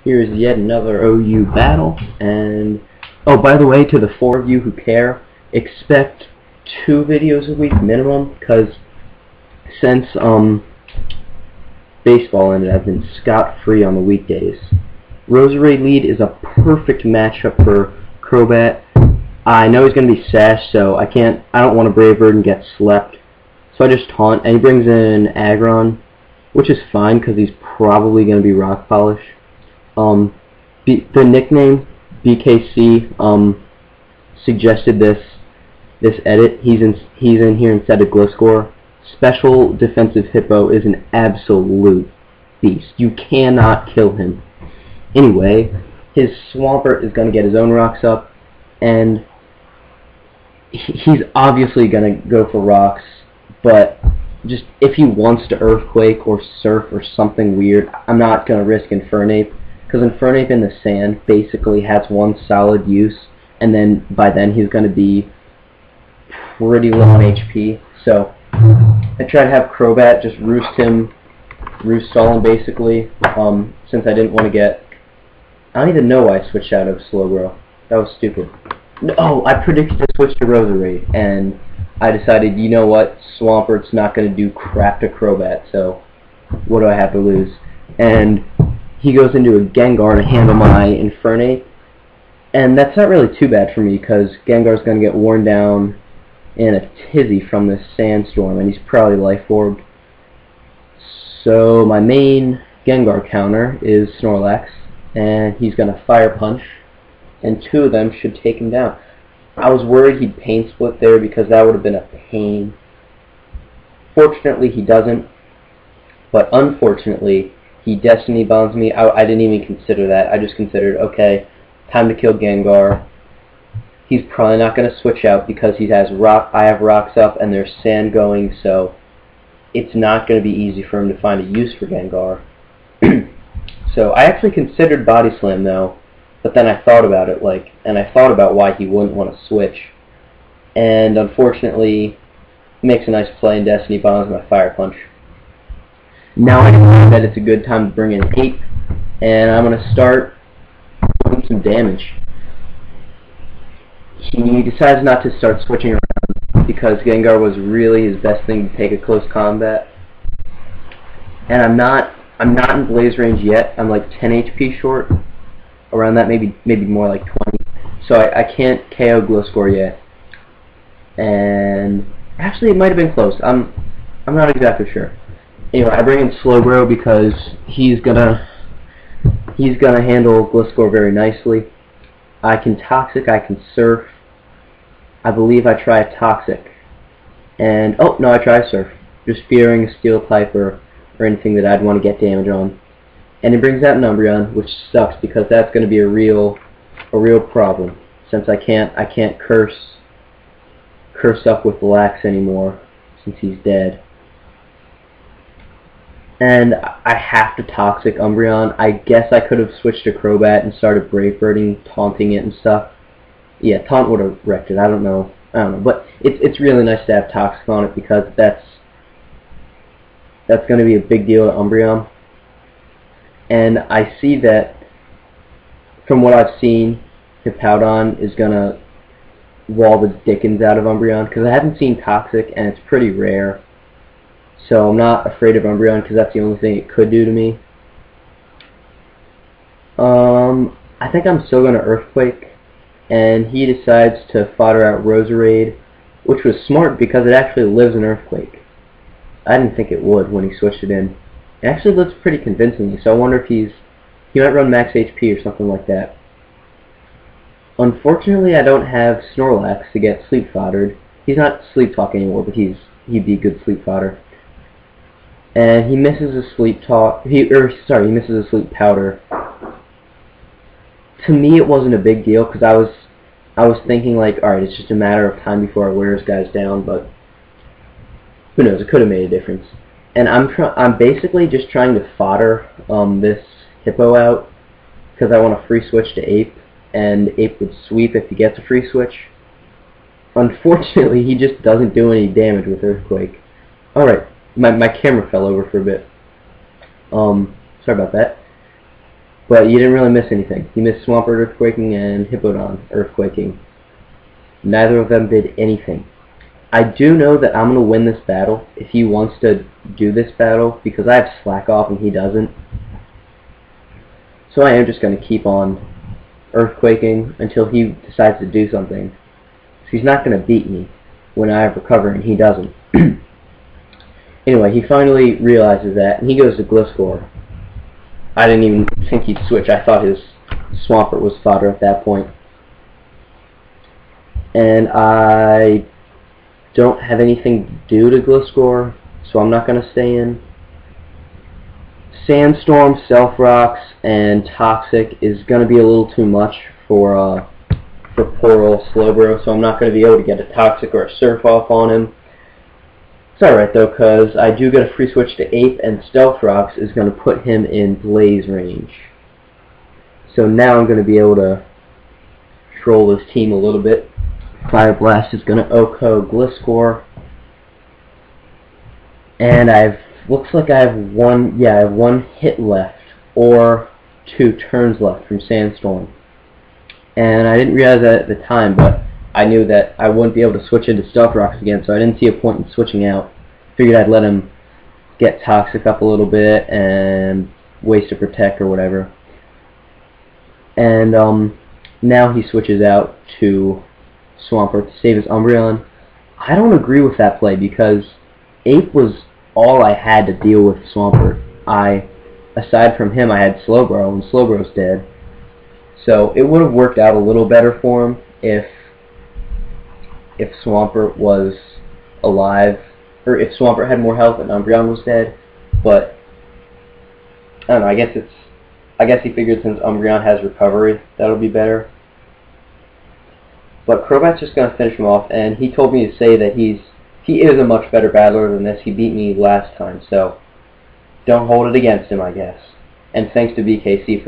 Here's yet another OU battle, and oh, by the way, to the 4 of you who care, expect 2 videos a week minimum, because since baseball ended, I've been scot-free on the weekdays. Rosary Lead is a perfect matchup for Crobat. I know he's going to be Sash, so I don't want to Brave Bird and get slept. So I just taunt, and he brings in Aggron, which is fine because he's probably going to be Rock Polish. The nickname BKC suggested this edit. He's in here instead of Gliscor. Special Defensive Hippo is an absolute beast. You cannot kill him. Anyway, his Swampert is going to get his own rocks up, and he's obviously going to go for rocks, but just if he wants to Earthquake or Surf or something weird, I'm not going to risk Infernape, because Infernape in the sand basically has one solid use, and then by then he's going to be pretty low on HP. So I tried to have Crobat just roost stall him basically, since I didn't want to get... I don't even know why I switched out of Slowbro. That was stupid. No, I predicted to switch to Roserade, and I decided, you know what, Swampert's not going to do crap to Crobat, so what do I have to lose? And he goes into a Gengar to handle my Infernape, and that's not really too bad for me, because Gengar's going to get worn down in a tizzy from this sandstorm, and he's probably Life Orbed. So my main Gengar counter is Snorlax, and he's going to Fire Punch, and 2 of them should take him down. I was worried he'd Pain Split there because that would have been a pain. Fortunately he doesn't, but unfortunately he Destiny Bonds me. I didn't even consider that. I just considered, okay, time to kill Gengar. He's probably not going to switch out because he has I have rocks up and there's sand going, so it's not going to be easy for him to find a use for Gengar. So I actually considered Body Slam though, but then I thought about it, and I thought about why he wouldn't want to switch, and unfortunately he makes a nice play in Destiny Bonds my Fire Punch. Now I know that it's a good time to bring in Ape, and I'm going to start doing some damage. He decides not to start switching around because Gengar was really his best thing to take a close combat. And I'm not in Blaze range yet. I'm like 10 HP short. Around that, maybe more like 20. So I can't KO Gliscor yet. And actually it might have been close. I'm not exactly sure. Anyway, I bring in Slowbro because he's gonna handle Gliscor very nicely. I can Toxic, I can Surf. I believe I try Toxic. And, oh, no, I try Surf. Just fearing a Steel type or anything that I'd want to get damage on. And it brings out an Umbreon, which sucks because that's going to be a real problem. Since I can't curse up with Lax anymore, since he's dead. And I have to Toxic Umbreon. I guess I could have switched to Crobat and started Brave Birding, taunting it and stuff. Yeah, Taunt would have wrecked it. I don't know. But it's really nice to have Toxic on it because that's going to be a big deal to Umbreon. And I see that, from what I've seen, Hippowdon is going to wall the dickens out of Umbreon because I haven't seen Toxic and it's pretty rare. So I'm not afraid of Umbreon because that's the only thing it could do to me. I think I'm still going to Earthquake, and he decides to fodder out Roserade, which was smart because it actually lives in Earthquake. I didn't think it would when he switched it in. It actually looks pretty convincingly, so I wonder if he might run max HP or something like that. Unfortunately, I don't have Snorlax to get Sleep Foddered. He's not Sleep Talk anymore, but he'd be good Sleep Fodder. And he misses a Sleep Talk. He misses a Sleep Powder. To me, it wasn't a big deal because I was thinking like, all right, it's just a matter of time before I wear this guys down. But who knows? It could have made a difference. And I'm basically just trying to fodder this Hippo out because I want a free switch to Ape, and Ape would sweep if he gets a free switch. Unfortunately, he just doesn't do any damage with Earthquake. All right. My camera fell over for a bit. Sorry about that. But you didn't really miss anything. You missed Swampert Earthquaking and Hippodon Earthquaking. Neither of them did anything. I do know that I'm going to win this battle if he wants to do this battle, because I have Slack Off and he doesn't. So I am just going to keep on Earthquaking until he decides to do something. He's not going to beat me when I have Recover and he doesn't. Anyway, he finally realizes that, and he goes to Gliscor. I didn't even think he'd switch. I thought his Swampert was fodder at that point. And I don't have anything to do to Gliscor, so I'm not going to stay in. Sandstorm, Self Rocks, and Toxic is going to be a little too much for poor old Slowbro, so I'm not going to be able to get a Toxic or a Surf Off on him. It's alright though, because I do get a free switch to Ape, and Stealth Rocks is going to put him in Blaze range. So now I'm going to be able to troll this team a little bit. Fire Blast is going to OHKO Gliscor. And looks like I have one hit left, or 2 turns left from Sandstorm. And I didn't realize that at the time, but I knew that I wouldn't be able to switch into Stealth Rocks again, so I didn't see a point in switching out. Figured I'd let him get Toxic up a little bit and waste a Protect or whatever. And now he switches out to Swampert to save his Umbreon. I don't agree with that play, because Ape was all I had to deal with Swampert. Aside from him, I had Slowbro, and Slowbro's dead. So it would have worked out a little better for him if Swampert was alive, or if Swampert had more health and Umbreon was dead. But I don't know. I guess he figured since Umbreon has Recovery, that'll be better. But Crobat's just gonna finish him off, and he told me to say that he is a much better battler than this. He beat me last time, so don't hold it against him, I guess. And thanks to BKC for